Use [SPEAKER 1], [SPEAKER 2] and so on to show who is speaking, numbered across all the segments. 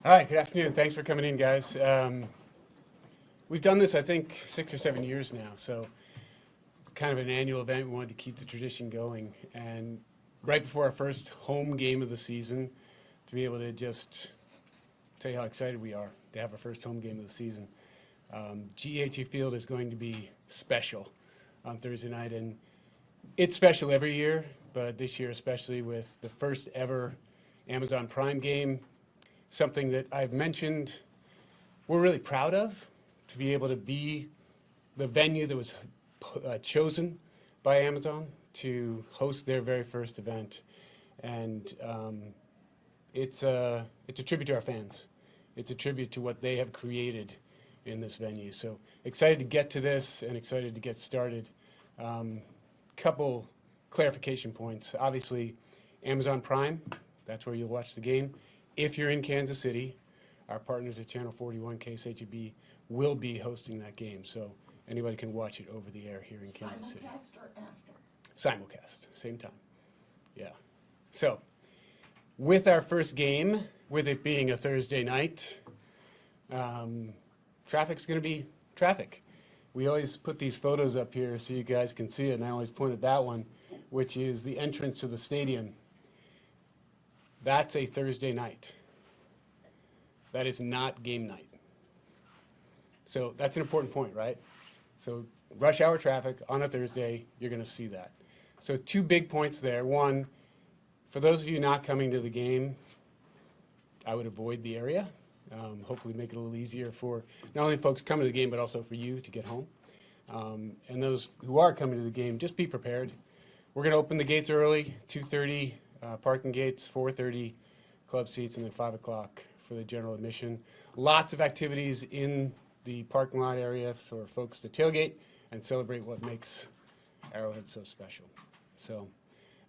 [SPEAKER 1] Hi, good afternoon. Thanks for coming in, guys. We've done this, I think, 6 or 7 years now, so it's kind of an annual event. We wanted to keep the tradition going. And right before our first home game of the season, to be able to just tell you how excited we are to have our first home game of the season. GEHA Field is going to be special on Thursday night, and it's special every year, but this year especially with the first ever Amazon Prime game, something that I've mentioned we're really proud of, to be able to be the venue that was chosen by Amazon to host their very first event. And it's a tribute to our fans. It's a tribute to what they have created in this venue. So excited to get to this and excited to get started. Couple clarification points. Obviously, Amazon Prime, that's where you'll watch the game. If you're in Kansas City, our partners at Channel 41 KSHB will be hosting that game. So anybody can watch it over the air here in Kansas City.
[SPEAKER 2] Simulcast or after?
[SPEAKER 1] Simulcast, same time. Yeah. So with our first game, with it being a Thursday night, traffic's going to be traffic. We always put these photos up here so you guys can see it, and I always point at that one, which is the entrance to the stadium. That's a Thursday night. That is not game night. So that's an important point, right? So rush hour traffic on a Thursday, you're going to see that. So two big points there. One, for those of you not coming to the game, I would avoid the area. Hopefully make it a little easier for not only folks coming to the game, but also for you to get home. And those who are coming to the game, just be prepared. We're going to open the gates early, 2:30 parking gates, 4:30 club seats, and then 5 o'clock for the general admission. Lots of activities in the parking lot area for folks to tailgate and celebrate what makes Arrowhead so special. So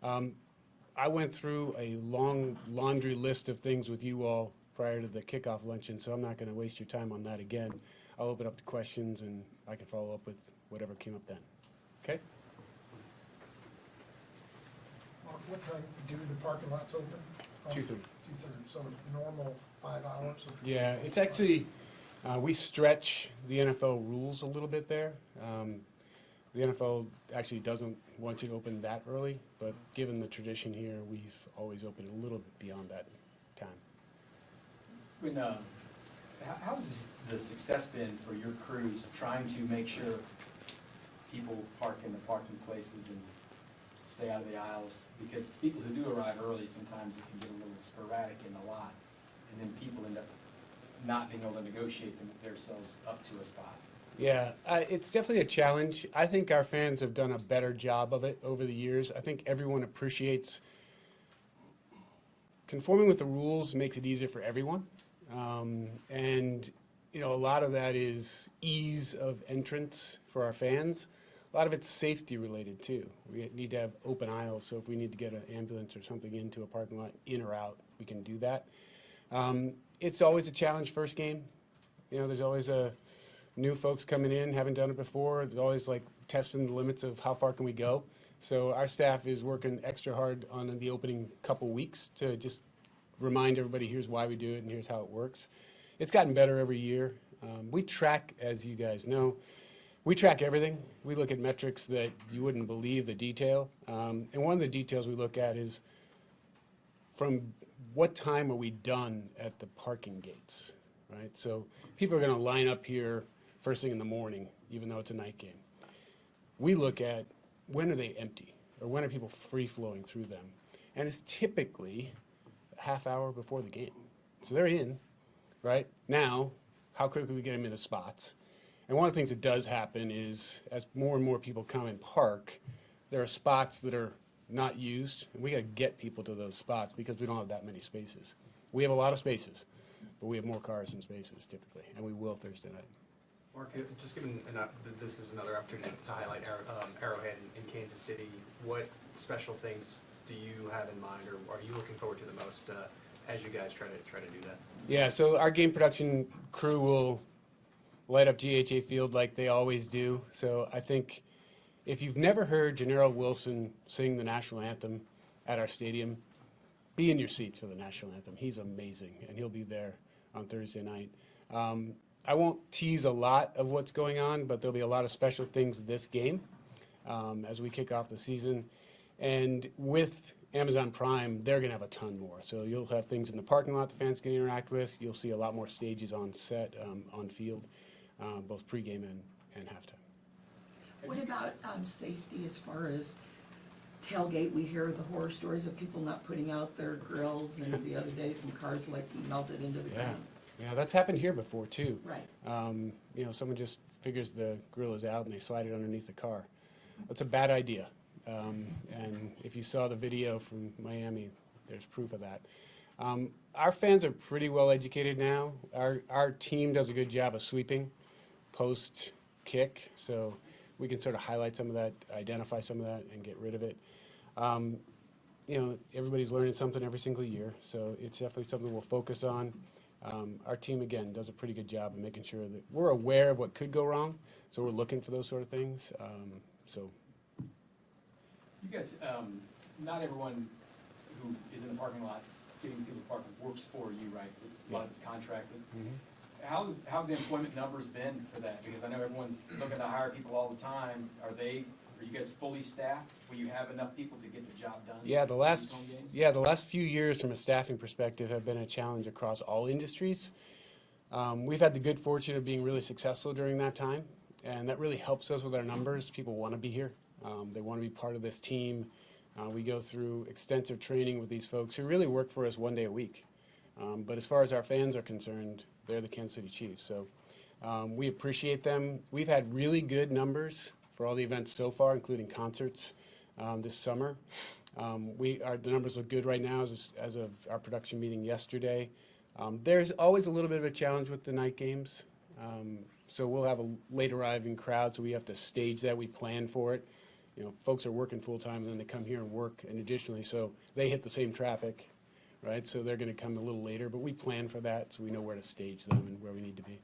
[SPEAKER 1] I went through a long laundry list of things with you all prior to the kickoff luncheon, so I'm not going to waste your time on that again. I'll open up to questions, and I can follow up with whatever came up then. Okay?
[SPEAKER 3] Mark, what time do the parking lots open?
[SPEAKER 1] 2:30.
[SPEAKER 3] 2:30, so normal 5 hours?
[SPEAKER 1] Yeah, it's actually, we stretch the NFL rules a little bit there. The NFL actually doesn't want you to open that early, but given the tradition here, we've always opened a little bit beyond that time.
[SPEAKER 4] When, how's the success been for your crews trying to make sure people park in the parking places and stay out of the aisles? Because people who do arrive early, sometimes it can get a little sporadic in the lot, and then people end up not being able to negotiate themselves up to a spot.
[SPEAKER 1] Yeah, it's definitely a challenge. I think our fans have done a better job of it over the years. I think everyone appreciates conforming with the rules makes it easier for everyone. And, you know, a lot of that is ease of entrance for our fans. A lot of it's safety related too. We need to have open aisles, so if we need to get an ambulance or something into a parking lot, in or out, we can do that. It's always a challenge first game. You know, there's always new folks coming in, haven't done it before. There's always like testing the limits of how far can we go. So our staff is working extra hard on the opening couple weeks to just remind everybody here's why we do it and here's how it works. It's gotten better every year. We track, as you guys know, we track everything. We look at metrics that you wouldn't believe the detail. And one of the details we look at is from what time are we done at the parking gates, right? So people are going to line up here first thing in the morning, even though it's a night game. We look at when are they empty or when are people free-flowing through them. And it's typically a half hour before the game. So they're in, right? Now, how quickly we get them into spots. And one of the things that does happen is as more and more people come and park, there are spots that are not used, and we got to get people to those spots because we don't have that many spaces. We have a lot of spaces, but we have more cars than spaces typically, and we will Thursday night.
[SPEAKER 5] Mark, just given this is another opportunity to highlight Arrowhead in Kansas City, what special things do you have in mind, or are you looking forward to the most as you guys try to do that?
[SPEAKER 1] Yeah, so our game production crew will light up GHA Field like they always do. So I think if you've never heard Gennaro Wilson sing the national anthem at our stadium, be in your seats for the national anthem. He's amazing, and he'll be there on Thursday night. I won't tease a lot of what's going on, but there'll be a lot of special things this game as we kick off the season. And with Amazon Prime, they're going to have a ton more. So you'll have things in the parking lot the fans can interact with. You'll see a lot more stages on set, on field, both pregame and halftime.
[SPEAKER 2] What about safety as far as tailgate? We hear the horror stories of people not putting out their grills, and the other day some cars like melted into the
[SPEAKER 1] Yeah.
[SPEAKER 2] ground.
[SPEAKER 1] Yeah, that's happened here before too.
[SPEAKER 2] Right.
[SPEAKER 1] You know, someone just figures the grill is out and they slide it underneath the car. That's a bad idea. And if you saw the video from Miami, there's proof of that. Our fans are pretty well educated now. Our team does a good job of sweeping post kick, so we can sort of highlight some of that, identify some of that, and get rid of it. You know, everybody's learning something every single year, so it's definitely something we'll focus on. Our team, again, does a pretty good job of making sure that we're aware of what could go wrong, so we're looking for those sort of things.
[SPEAKER 4] You guys, not everyone who is in the parking lot giving people parking works for you, right? A lot of it's contracted. How have the employment numbers been for that? Because I know everyone's looking to hire people all the time. Are you guys fully staffed? Will you have enough people to get the job done?
[SPEAKER 1] Yeah, the
[SPEAKER 4] in
[SPEAKER 1] last
[SPEAKER 4] these home games?
[SPEAKER 1] the last few years from a staffing perspective have been a challenge across all industries. We've had the good fortune of being really successful during that time, and that really helps us with our numbers. People want to be here. They want to be part of this team. We go through extensive training with these folks who really work for us one day a week. But as far as our fans are concerned, they're the Kansas City Chiefs. So we appreciate them. We've had really good numbers for all the events so far, including concerts this summer. The numbers look good right now as of our production meeting yesterday. There's always a little bit of a challenge with the night games. So we'll have a late arriving crowd, so we have to stage that. We plan for it. You know, folks are working full time, and then they come here and work, and additionally, so they hit the same traffic, right? So they're going to come a little later, but we plan for that, so we know where to stage them and where we need to be.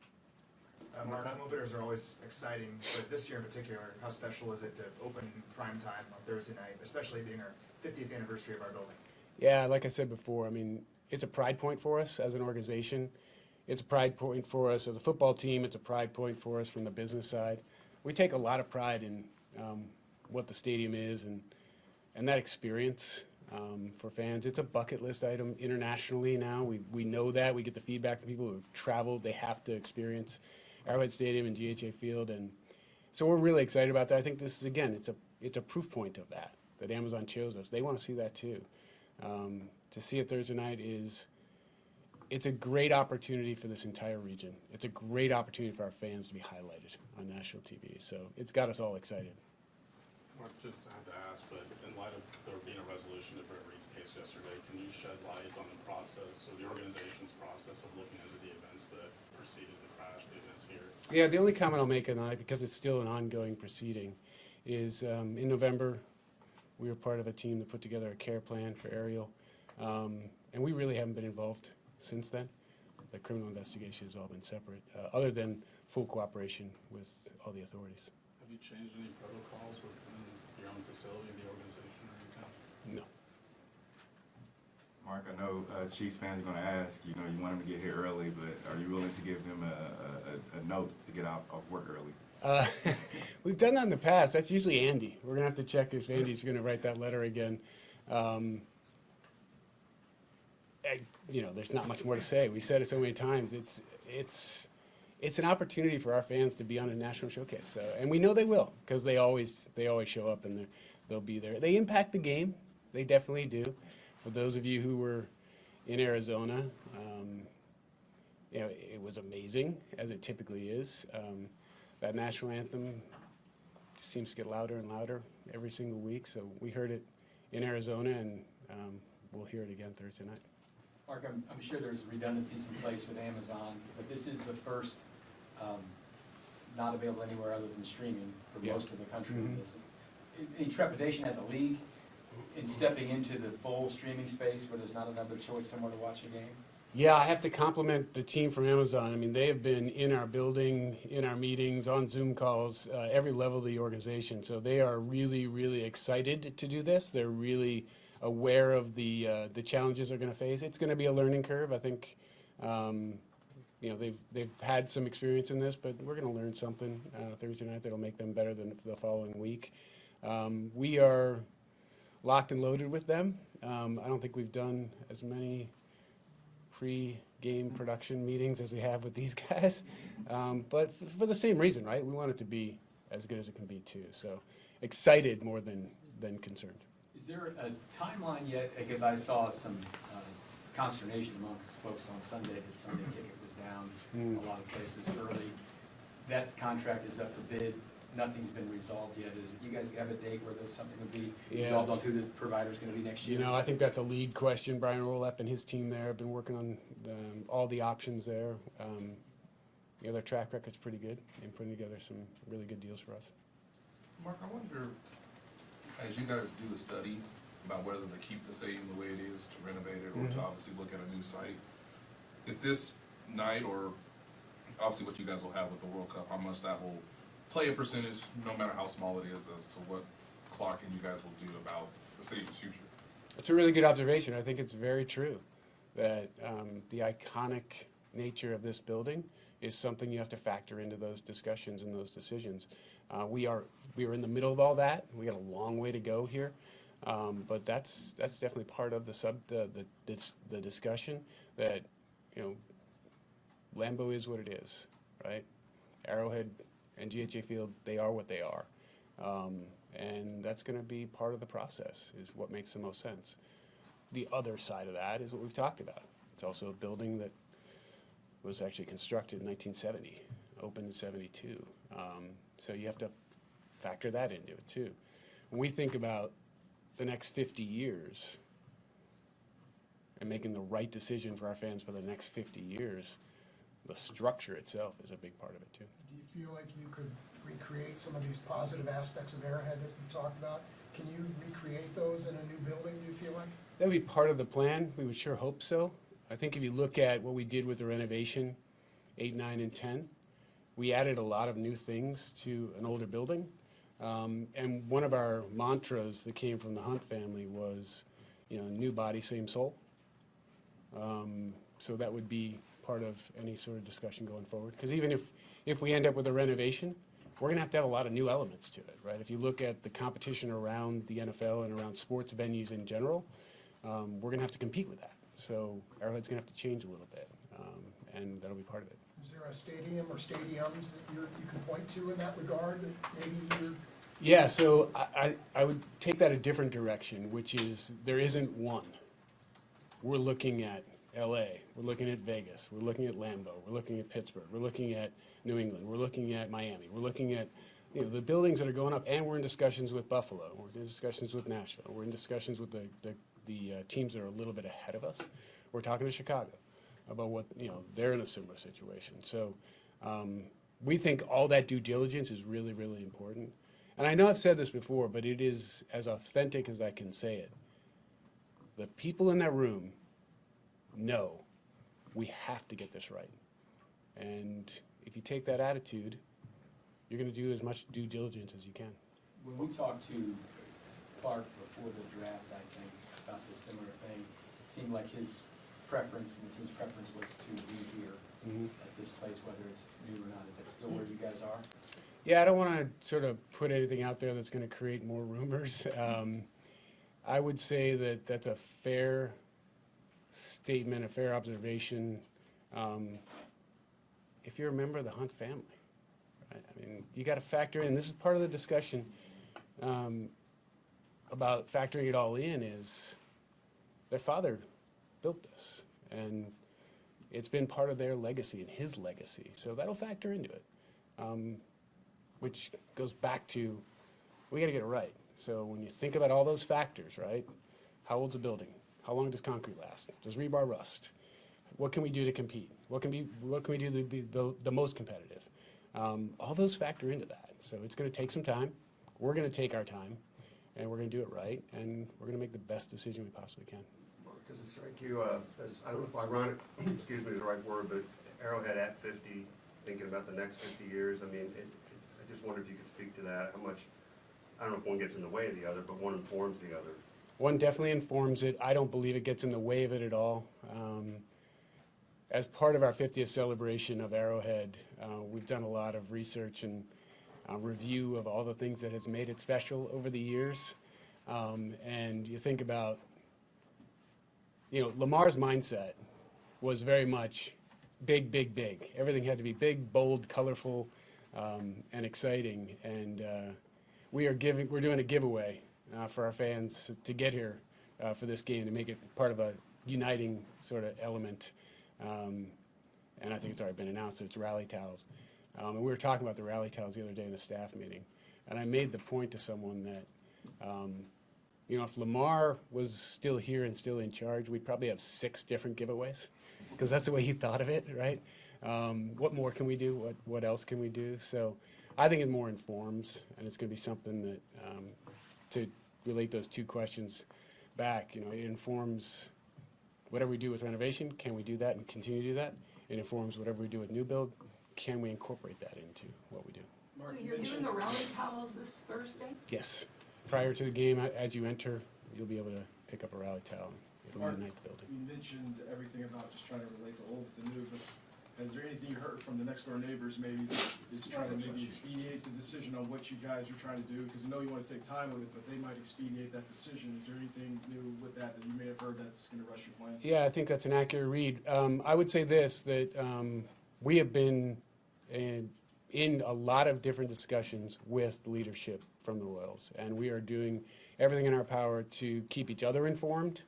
[SPEAKER 6] Mark, home openers are always exciting, but this year in particular, how special is it to open prime time on Thursday night, especially being our 50th anniversary of our building?
[SPEAKER 1] Yeah, like I said before, I mean, it's a pride point for us as an organization. It's a pride point for us as a football team. It's a pride point for us from the business side. We take a lot of pride in what the stadium is and that experience for fans. It's a bucket list item internationally now. We know that. We get the feedback from people who have traveled. They have to experience Arrowhead Stadium and GHA Field. And so we're really excited about that. I think this is, again, it's a proof point of that Amazon chose us. They want to see that too. To see it Thursday night it's a great opportunity for this entire region. It's a great opportunity for our fans to be highlighted on national TV. So it's got us all excited.
[SPEAKER 7] Mark, just had to ask, but in light of there being a resolution to Britt Reed's case yesterday, can you shed light on the process, or the organization's process of looking into the events that preceded the crash, the events here?
[SPEAKER 1] Yeah, the only comment I'll make on that, because it's still an ongoing proceeding, is in November, we were part of a team that put together a care plan for Ariel, and we really haven't been involved since then. The criminal investigation has all been separate, other than full cooperation with all the authorities.
[SPEAKER 7] Have you changed any protocols within your own facility, the organization, or your town?
[SPEAKER 1] No.
[SPEAKER 8] Mark, I know Chiefs fans are going to ask, you want them to get here early, but are you willing to give them a note to get off work early?
[SPEAKER 1] We've done that in the past. That's usually Andy. We're going to have to check if Andy's going to write that letter again. There's not much more to say. We said it so many times. It's an opportunity for our fans to be on a national showcase. So, and we know they will, because they always show up and they'll be there. They impact the game. They definitely do. For those of you who were in Arizona, it was amazing, as it typically is. That national anthem seems to get louder and louder every single week. So we heard it in Arizona, and we'll hear it again Thursday night.
[SPEAKER 4] Mark, I'm sure there's redundancies in place with Amazon, but this is the first not available anywhere other than streaming for most of the country.
[SPEAKER 1] Mm-hmm.
[SPEAKER 4] Any trepidation as a league in stepping into the full streaming space where there's not another choice somewhere to watch a game?
[SPEAKER 1] Yeah, I have to compliment the team from Amazon. I mean, they have been in our building, in our meetings, on Zoom calls, every level of the organization. So they are really, really excited to do this. They're really aware of the challenges they're going to face. It's going to be a learning curve. I think you know, they've had some experience in this, but we're going to learn something Thursday night that'll make them better than the following week. We are locked and loaded with them. I don't think we've done as many pre-game production meetings as we have with these guys, but for the same reason, right? We want it to be as good as it can be too. So excited more than concerned.
[SPEAKER 4] Is there a timeline yet? Because I saw some consternation amongst folks on Sunday that Sunday ticket was down a lot of places early. That contract is up for bid. Nothing's been resolved yet. You guys have a date where there's something will be resolved on who the provider's going to be next year?
[SPEAKER 1] You know, I think that's a league question. Brian Rolep and his team there have been working on all the options there. You know, their track record's pretty good in putting together some really good deals for us.
[SPEAKER 9] Mark, I wonder, as you guys do the study about whether to keep the stadium the way it is, to renovate it, or to obviously look at a new site, if this night, or obviously what you guys will have with the World Cup, how much that will play a percentage, no matter how small it is, as to what Clark and you guys will do about the stadium's future?
[SPEAKER 1] That's a really good observation. I think it's very true that the iconic nature of this building is something you have to factor into those discussions and those decisions. We are in the middle of all that. We got a long way to go here, but that's definitely part of the discussion. That, you know, Lambeau is what it is, right? Arrowhead and GHA Field, they are what they are, and that's going to be part of the process. Is what makes the most sense. The other side of that is what we've talked about. It's also a building that was actually constructed in 1970, opened in 72. So you have to factor that into it too. When we think about the next 50 years and making the right decision for our fans for the next 50 years, the structure itself is a big part of it too.
[SPEAKER 3] Do you feel like you could recreate some of these positive aspects of Arrowhead that you talked about? Can you recreate those in a new building, do you feel like?
[SPEAKER 1] That would be part of the plan. We would sure hope so. I think if you look at what we did with the renovation, 8, 9, and 10, we added a lot of new things to an older building. And one of our mantras that came from the Hunt family was, you know, new body, same soul. So that would be part of any sort of discussion going forward. Because even if we end up with a renovation, we're going to have a lot of new elements to it, right? If you look at the competition around the NFL and around sports venues in general, we're going to have to compete with that. So Arrowhead's going to have to change a little bit, and that'll be part of it.
[SPEAKER 3] Is there a stadium or stadiums that you can point to in that regard that maybe you're...
[SPEAKER 1] Yeah, so I would take that a different direction, which is there isn't one. We're looking at LA, we're looking at Vegas, we're looking at Lambeau, we're looking at Pittsburgh, we're looking at New England, we're looking at Miami, we're looking at, you know, the buildings that are going up, and we're in discussions with Buffalo, we're in discussions with Nashville, we're in discussions with the teams that are a little bit ahead of us. We're talking to Chicago about what, you know, they're in a similar situation. So we think all that due diligence is really, really important. And I know I've said this before, but it is as authentic as I can say it. The people in that room know we have to get this right. And if you take that attitude, you're going to do as much due diligence as you can.
[SPEAKER 4] When we talked to Clark before the draft, I think, about this similar thing, it seemed like his preference and the team's preference was to be here at this place, whether it's new or not. Is that still where you guys are?
[SPEAKER 1] Yeah, I don't want to sort of put anything out there that's going to create more rumors. I would say that that's a fair statement, a fair observation. If you're a member of the Hunt family, right? I mean, you got to factor in, this is part of the discussion about factoring it all in, is their father built this, and it's been part of their legacy and his legacy. So that'll factor into it, which goes back to, we got to get it right. So when you think about all those factors, right? How old's a building? How long does concrete last? Does rebar rust? What can we do to compete? What can we do to be the most competitive? All those factor into that. So it's going to take some time. We're going to take our time, and we're going to do it right, and we're going to make the best decision we possibly can.
[SPEAKER 10] Mark, does it strike you as, I don't know if ironic, excuse me, is the right word, but Arrowhead at 50, thinking about the next 50 years, I mean, I just wonder if you could speak to that, how much, I don't know if one gets in the way of the other, but one informs the other.
[SPEAKER 1] One definitely informs it. I don't believe it gets in the way of it at all. as part of our 50th celebration of Arrowhead, we've done a lot of research and review of all the things that has made it special over the years. And you think about, Lamar's mindset was very much big, big, big. Everything had to be big, bold, colorful, and exciting. And we're doing a giveaway for our fans to get here for this game, to make it part of a uniting sort of element. And I think it's already been announced that it's rally towels. And we were talking about the rally towels the other day in the staff meeting. And I made the point to someone that, if Lamar was still here and still in charge, we'd probably have 6 different giveaways, because that's the way he thought of it, right? What more can we do? What else can we do? So I think it more informs, and it's going to be something that, to relate those 2 questions back, it informs whatever we do with renovation, can we do that and continue to do that? It informs whatever we do with new build, can we incorporate that into what we do?
[SPEAKER 3] Mark,
[SPEAKER 2] So
[SPEAKER 3] you
[SPEAKER 2] you're doing
[SPEAKER 3] mentioned,
[SPEAKER 2] the rally towels this Thursday?
[SPEAKER 1] Yes. Prior to the game, as you enter, you'll be able to pick up a rally towel. It'll
[SPEAKER 11] Mark,
[SPEAKER 1] unite the building.
[SPEAKER 11] you mentioned everything about just trying to relate the old with the new, but is there anything you heard from the next door neighbors maybe that is trying to maybe expedite the decision on what you guys are trying to do? Because I know you want to take time with it, but they might expedite that decision. Is there anything new with that you may have heard that's going to rush your plans?
[SPEAKER 1] Yeah, I think that's an accurate read. I would say this, that we have been in a lot of different discussions with leadership from the Royals, and we are doing everything in our power to keep each other informed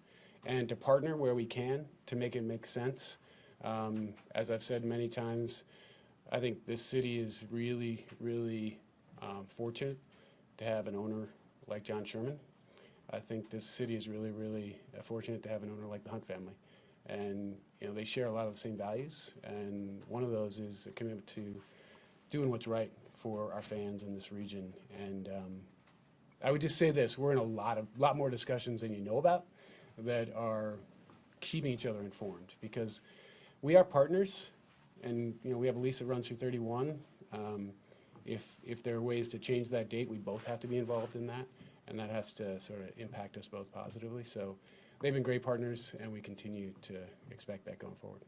[SPEAKER 1] and to partner where we can to make it make sense. As I've said many times, I think this city is really, really fortunate to have an owner like John Sherman. I think this city is really, really fortunate to have an owner like the Hunt family. And, they share a lot of the same values, and one of those is a commitment to doing what's right for our fans in this region. And I would just say this, we're in a lot more discussions than you know about that are keeping each other informed, because we are partners, and we have a lease that runs through 31. If there are ways to change that date, we both have to be involved in that, and that has to sort of impact us both positively. So they've been great partners, and we continue to expect that going forward.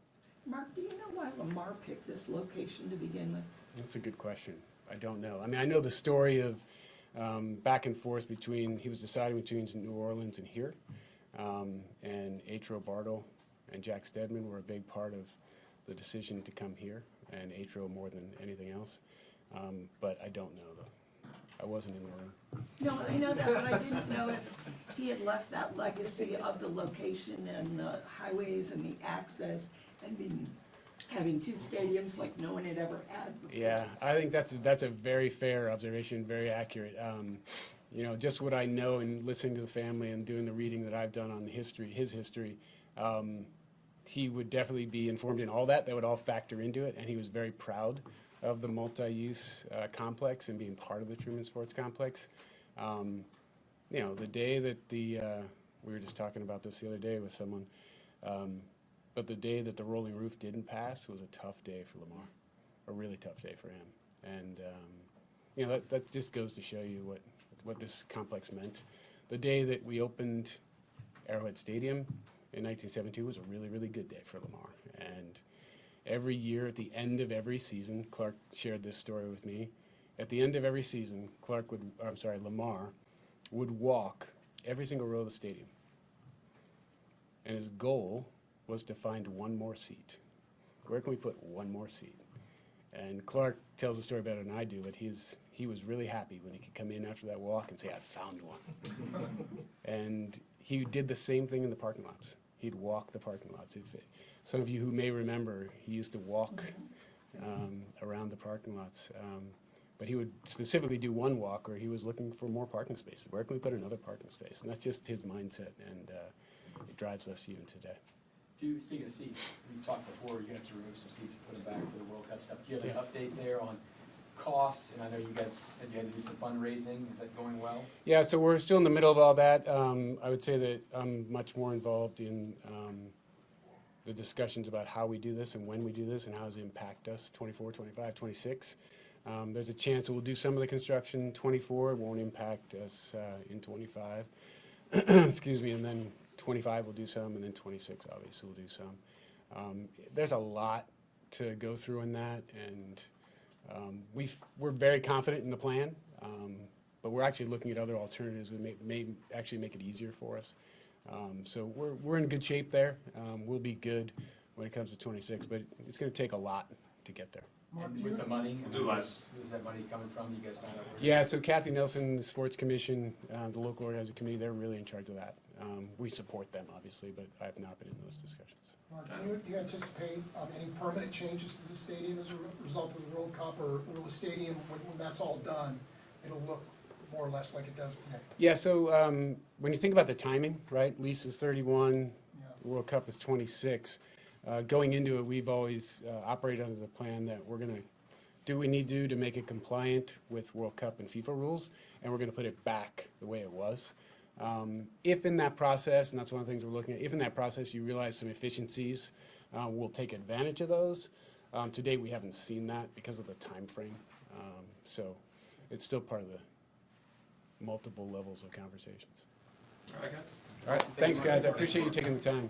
[SPEAKER 2] Mark, do you know why Lamar picked this location to begin with?
[SPEAKER 1] That's a good question. I don't know. I mean, I know the story of back and forth he was deciding between New Orleans and here, and Atro Bartle and Jack Stedman were a big part of the decision to come here, and Atro more than anything else. But I don't know, though. I wasn't in the room.
[SPEAKER 2] No, I know that, but I didn't know if he had left that legacy of the location and the highways and the access and been having 2 stadiums like no one had ever had before.
[SPEAKER 1] Yeah, I think that's a very fair observation, very accurate. Just what I know and listening to the family and doing the reading that I've done on his history, he would definitely be informed in all that. That would all factor into it, and he was very proud of the multi-use complex and being part of the Truman Sports Complex. The day that we were just talking about this the other day with someone, but the day that the rolling roof didn't pass was a tough day for Lamar, a really tough day for him. And, that just goes to show you what this complex meant. The day that we opened Arrowhead Stadium in 1972 was a really, really good day for Lamar. And every year at the end of every season, Clark shared this story with me. At the end of every season, Lamar would walk every single row of the stadium. And his goal was to find one more seat. Where can we put one more seat? And Clark tells the story better than I do, but he was really happy when he could come in after that walk and say, I found one. And he did the same thing in the parking lots. He'd walk the parking lots. Some of you who may remember, he used to walk around the parking lots. But he would specifically do one walk where he was looking for more parking spaces. Where can we put another parking space? And that's just his mindset, and it drives us even today.
[SPEAKER 4] Speaking of seats, we talked before, you're going to have to remove some seats and put them back for the World Cup stuff. Do you have an update there on costs? And I know you guys said you had to do some fundraising. Is that going well?
[SPEAKER 1] Yeah, so we're still in the middle of all that. I would say that I'm much more involved in the discussions about how we do this and when we do this and how does it impact us 24, 25, 26. There's a chance that we'll do some of the construction 24. It won't impact us in 25. Excuse me, and then 25 we'll do some, and then 26 obviously we'll do some. There's a lot to go through in that, and we're very confident in the plan, but we're actually looking at other alternatives that may actually make it easier for us. So we're in good shape there. We'll be good when it comes to 26, but it's going to take a lot to get there.
[SPEAKER 3] Mark,
[SPEAKER 4] And
[SPEAKER 3] do
[SPEAKER 4] with
[SPEAKER 3] you,
[SPEAKER 4] the money,
[SPEAKER 6] We'll do less.
[SPEAKER 4] where's that money coming from? You guys found out where?
[SPEAKER 1] Yeah, so Kathy Nelson, the Sports Commission, the local organizing committee, they're really in charge of that. We support them, obviously, but I have not been in those discussions.
[SPEAKER 3] Mark, do you anticipate any permanent changes to the stadium as a result of the World Cup, or will the stadium, when that's all done, it'll look more or less like it does today?
[SPEAKER 1] Yeah, so when you think about the timing, right, lease is 31,
[SPEAKER 3] Yeah.
[SPEAKER 1] World Cup is 26. Going into it, we've always operated under the plan that we're going to do what we need to do to make it compliant with World Cup and FIFA rules, and we're going to put it back the way it was. If in that process, and that's one of the things we're looking at, if in that process you realize some efficiencies, we'll take advantage of those. To date, we haven't seen that because of the time frame. So it's still part of the multiple levels of conversations.
[SPEAKER 6] All right, guys.
[SPEAKER 1] All right, thanks, guys. I appreciate you taking the time.